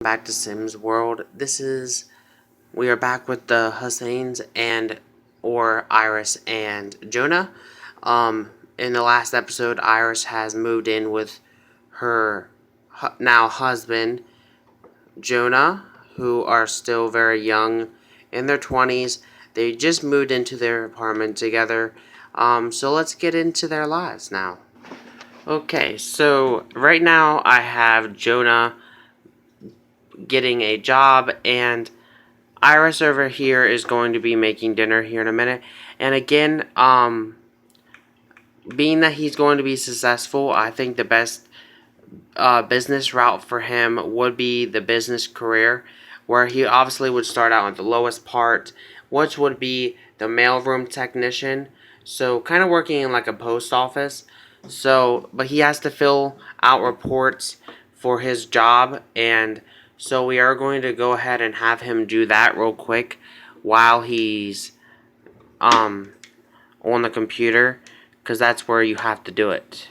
Back to Sims World. We are back with the Husseins or Iris and Jonah. In the last episode, Iris has moved in with her now husband, Jonah, who are still very young, in their 20s. They just moved into their apartment together. So let's get into their lives now. Okay, so right now I have Jonah getting a job, and Iris over here is going to be making dinner here in a minute. And again, being that he's going to be successful, I think the best business route for him would be the business career, where he obviously would start out at the lowest part, which would be the mailroom technician. So kind of working in like a post office. So, but he has to fill out reports for his job, and so we are going to go ahead and have him do that real quick while he's on the computer, because that's where you have to do it.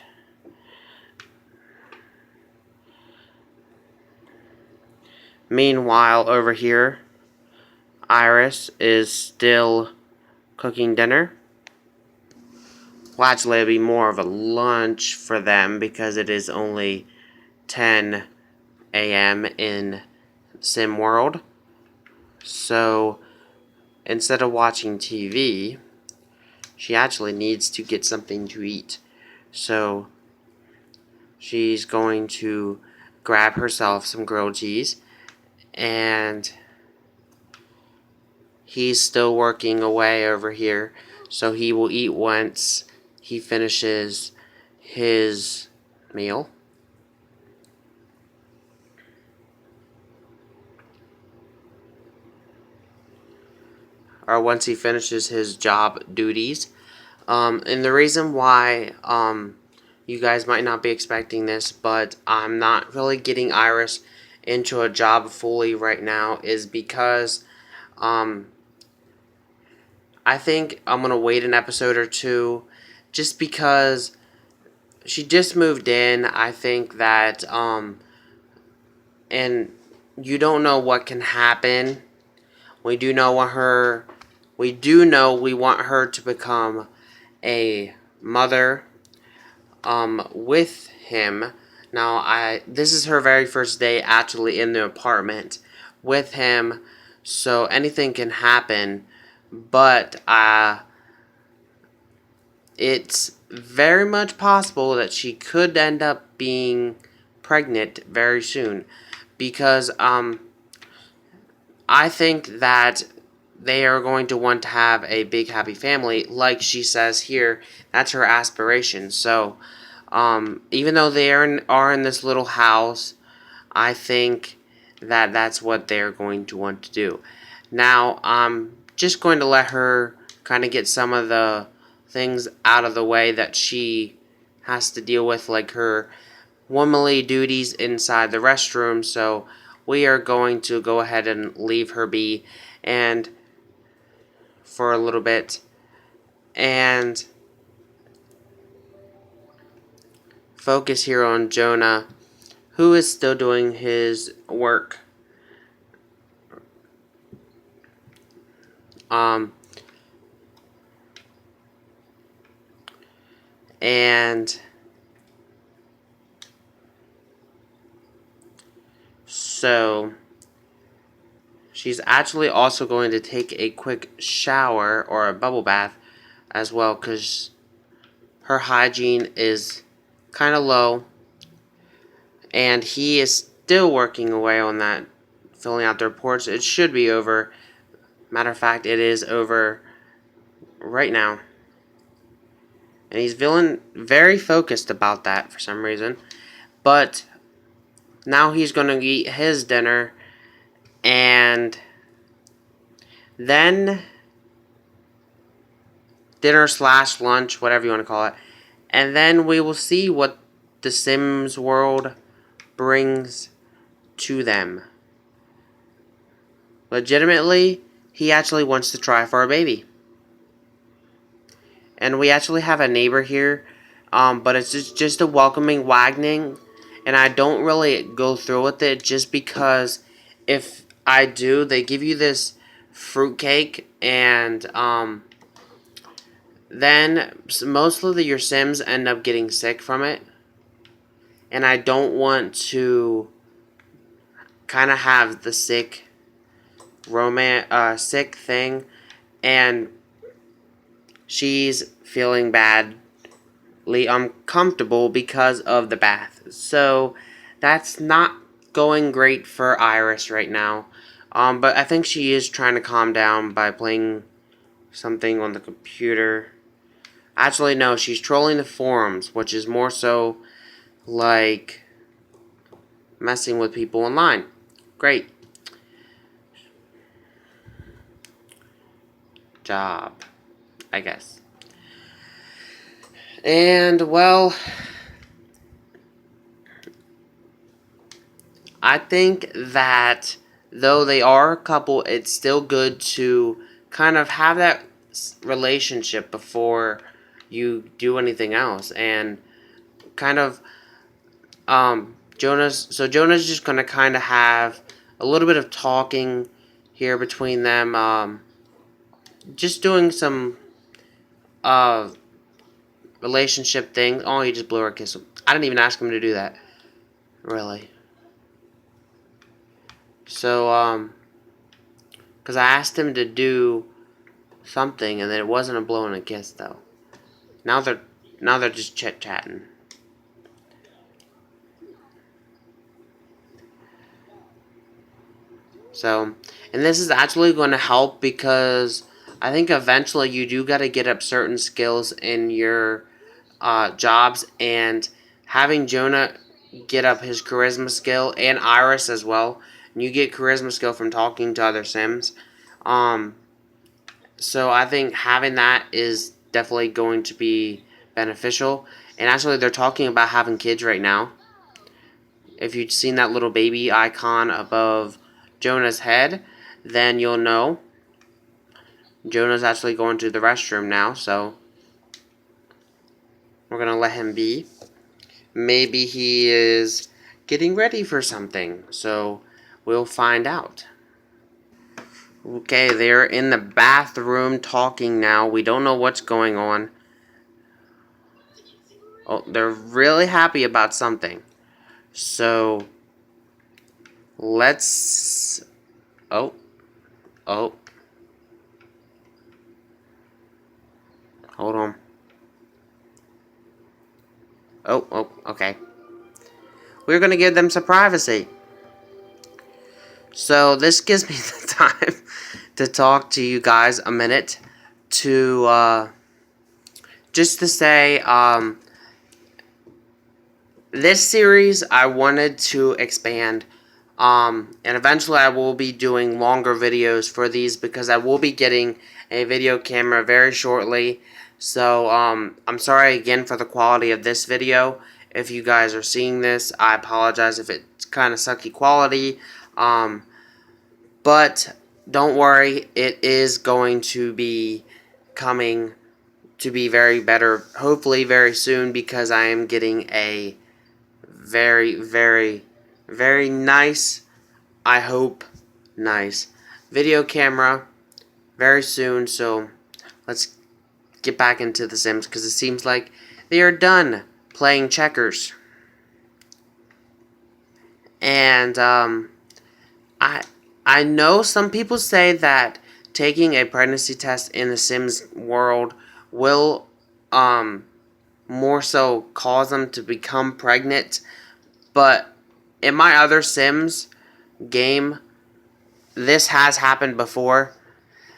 Meanwhile, over here, Iris is still cooking dinner. Well, actually, it'll be more of a lunch for them because it is only 10 a.m. in Sim World. So, instead of watching TV, she actually needs to get something to eat. So, she's going to grab herself some grilled cheese, and he's still working away over here, so he will eat once he finishes his meal. Or once he finishes his job duties. And the reason why you guys might not be expecting this, but I'm not really getting Iris into a job fully right now, is because I think I'm going to wait an episode or two, just because she just moved in. I think that, and you don't know what can happen. We do know we want her to become a mother, with him. Now, this is her very first day actually in the apartment with him, so anything can happen. But it's very much possible that she could end up being pregnant very soon, because I think that they are going to want to have a big happy family, like she says here. That's her aspiration. So even though they are in this little house, I think that that's what they're going to want to do. Now, I'm just going to let her kind of get some of the things out of the way that she has to deal with, like her womanly duties inside the restroom. So we are going to go ahead and leave her be, and for a little bit, and focus here on Jonah, who is still doing his work. And so she's actually also going to take a quick shower or a bubble bath as well, because her hygiene is kind of low, and he is still working away on that, filling out the reports. It should be over. Matter of fact, it is over right now. And he's feeling very focused about that for some reason. But now he's going to eat his dinner, and then dinner slash lunch, whatever you want to call it. And then we will see what the Sims world brings to them. Legitimately, he actually wants to try for a baby. And we actually have a neighbor here, but it's just a welcoming wagging, and I don't really go through with it just because if I do, they give you this fruitcake, and then most of your Sims end up getting sick from it, and I don't want to kind of have the sick thing, and she's feeling badly uncomfortable because of the bath. So that's not going great for Iris right now. But I think she is trying to calm down by playing something on the computer. Actually, no, she's trolling the forums, which is more so like messing with people online. Great job, I guess. And, well, I think that though they are a couple, it's still good to kind of have that relationship before you do anything else. And kind of, Jonah's just going to kind of have a little bit of talking here between them, just doing some, relationship things. Oh, he just blew her a kiss. I didn't even ask him to do that. Really. So, because I asked him to do something, and then it wasn't a blow and a kiss, though. Now they're just chit-chatting. So, and this is actually going to help because I think eventually you do got to get up certain skills in your jobs, and having Jonah get up his charisma skill, and Iris as well. And you get charisma skill from talking to other Sims. So I think having that is definitely going to be beneficial. And actually, they're talking about having kids right now. If you've seen that little baby icon above Jonah's head, then you'll know. Jonah's actually going to the restroom now, so we're going to let him be. Maybe he is getting ready for something, so we'll find out. Okay, they're in the bathroom talking now. We don't know what's going on. Oh, they're really happy about something. So, let's... Oh. Hold on. Oh, okay. We're going to give them some privacy. So, this gives me the time to talk to you guys a minute to, just to say, this series I wanted to expand, and eventually I will be doing longer videos for these because I will be getting a video camera very shortly. So, I'm sorry again for the quality of this video. If you guys are seeing this, I apologize if it's kind of sucky quality. But don't worry, it is going to be coming to be very better, hopefully very soon, because I am getting a very, very, very nice, I hope, nice video camera very soon. So let's get back into The Sims because it seems like they are done playing checkers. And I know some people say that taking a pregnancy test in the Sims world will more so cause them to become pregnant. But in my other Sims game, this has happened before,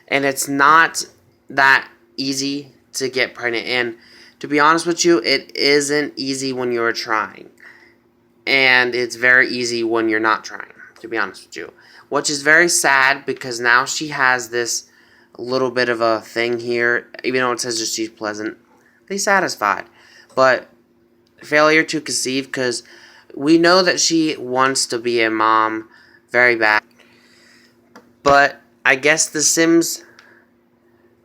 and it's not that easy to get pregnant. And to be honest with you, it isn't easy when you're trying, and it's very easy when you're not trying, to be honest with you, which is very sad because now she has this little bit of a thing here, even though it says that she's pleasantly satisfied, but failure to conceive, because we know that she wants to be a mom very bad. But I guess The Sims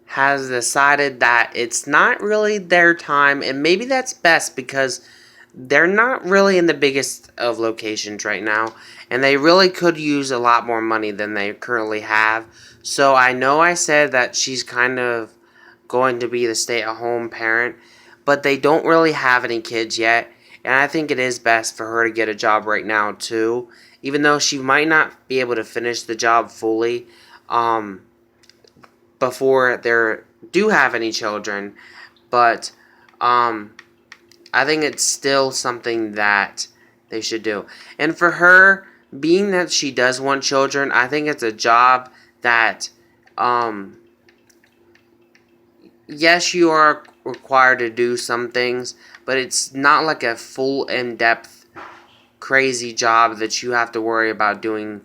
has decided that it's not really their time, and maybe that's best because they're not really in the biggest of locations right now, and they really could use a lot more money than they currently have. So I know I said that she's kind of going to be the stay-at-home parent, but they don't really have any kids yet, and I think it is best for her to get a job right now too, even though she might not be able to finish the job fully um, before they do have any children, but um, I think it's still something that they should do. And for her, being that she does want children, I think it's a job that, yes, you are required to do some things, but it's not like a full, in-depth, crazy job that you have to worry about doing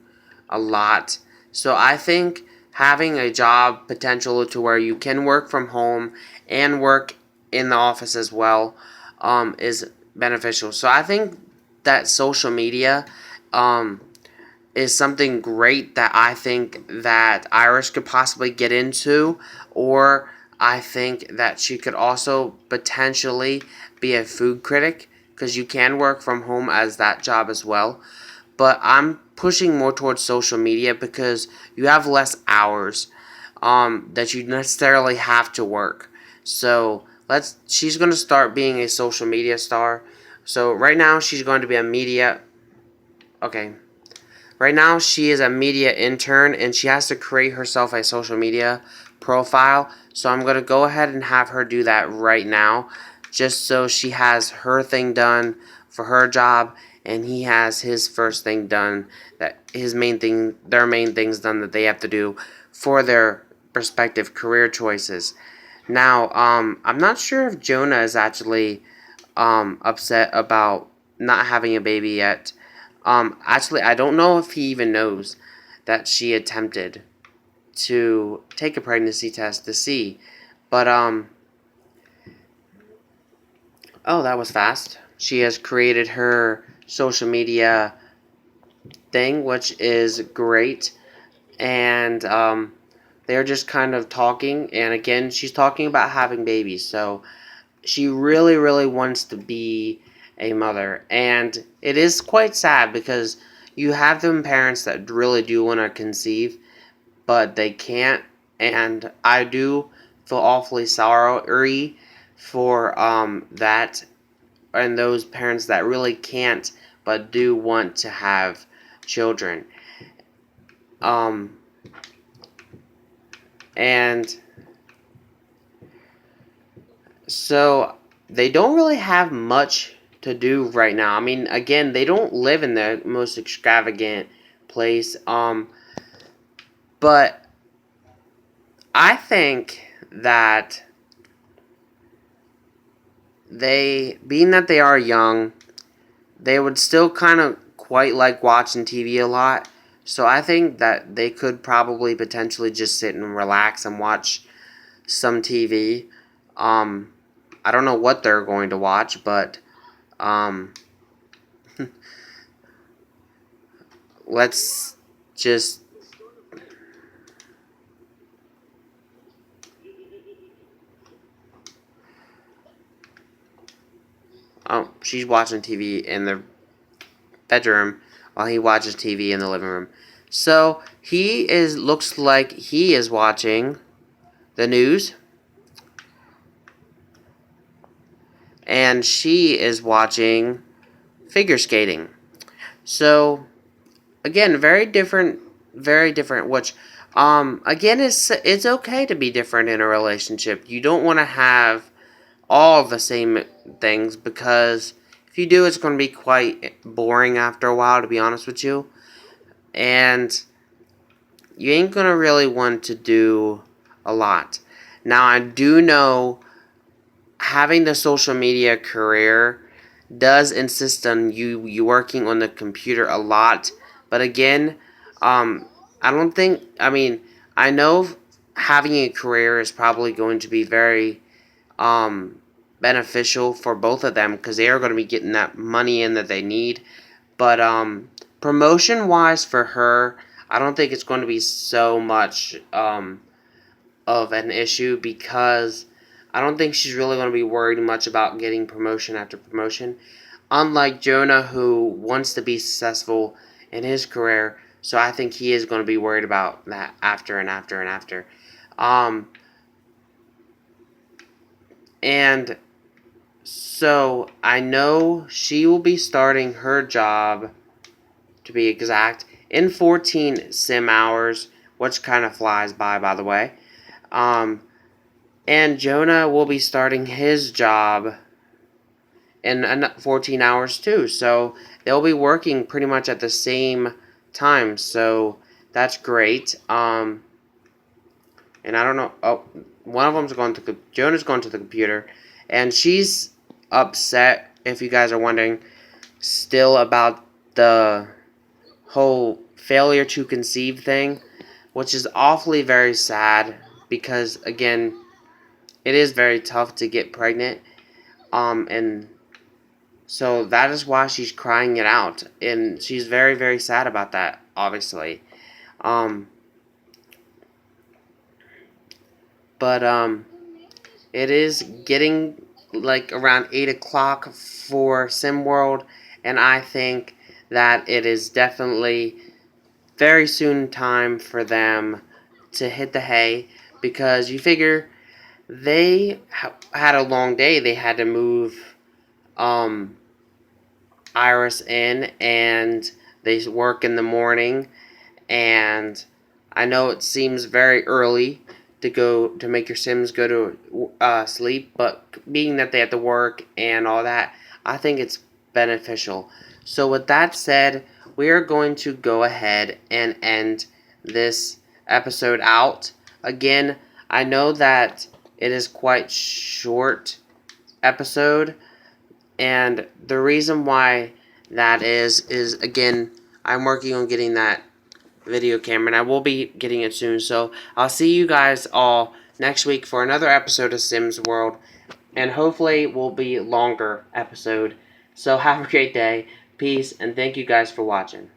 a lot. So I think having a job potential to where you can work from home and work in the office as well is beneficial. So I think that social media um, is something great that I think that Iris could possibly get into, or I think that she could also potentially be a food critic because you can work from home as that job as well. But I'm pushing more towards social media because you have less hours that you necessarily have to work. So she's going to start being a social media star. So right now she's going to be a media. Okay. Right now, she is a media intern and she has to create herself a social media profile. So I'm going to go ahead and have her do that right now, just so she has her thing done for her job and he has his first thing done, their main things done that they have to do for their respective career choices. Now, I'm not sure if Jonah is actually upset about not having a baby yet. Actually, I don't know if he even knows that she attempted to take a pregnancy test to see. But, oh, that was fast. She has created her social media thing, which is great. And, they're just kind of talking. And again, she's talking about having babies. So, she really, really wants to be a mother. And it is quite sad because you have them parents that really do want to conceive, but they can't. And I do feel awfully sorry for that and those parents that really can't but do want to have children. Um, and So they don't really have much to do right now. I mean, again, they don't live in the most extravagant place. But I think that being that they are young, they would still kind of quite like watching TV a lot. So I think that they could probably potentially just sit and relax and watch some TV. Um, I don't know what they're going to watch, but um, let's just. Oh, she's watching TV in the bedroom while he watches TV in the living room. So looks like he is watching the news, and she is watching figure skating. So again, very different. Which, again, it's okay to be different in a relationship. You don't want to have all the same things because if you do, it's going to be quite boring after a while, to be honest with you. And you ain't going to really want to do a lot. Now, I do know having the social media career does insist on you working on the computer a lot. But again, I don't think, I mean, I know having a career is probably going to be very beneficial for both of them because they are going to be getting that money in that they need. But promotion wise for her, I don't think it's going to be so much of an issue because I don't think she's really going to be worried much about getting promotion after promotion. unlike Jonah, who wants to be successful in his career. So I think he is going to be worried about that after and after and after. Um, and so I know she will be starting her job, to be exact, in 14 sim hours, which kind of flies by the way. Um, and Jonah will be starting his job in 14 hours too. So they'll be working pretty much at the same time. So that's great. And I don't know. Oh, one of them's going to Jonah's going to the computer, and she's upset. If you guys are wondering, still about the whole failure to conceive thing, which is awfully very sad because again, it is very tough to get pregnant. And so that is why she's crying it out, and she's very very sad about that. Obviously, um, but it is getting like around 8 o'clock for SimWorld, and I think that it is definitely very soon time for them to hit the hay, because you figure they had a long day. They had to move um, Iris in, and they work in the morning. And I know it seems very early to go to make your Sims go to sleep, but being that they have to work and all that, I think it's beneficial. So with that said, we are going to go ahead and end this episode out. Again, I know that it is quite short episode, and the reason why that is again, I'm working on getting that video camera, and I will be getting it soon. So I'll see you guys all next week for another episode of Sims World, and hopefully will be longer episode. So have a great day, peace, and thank you guys for watching.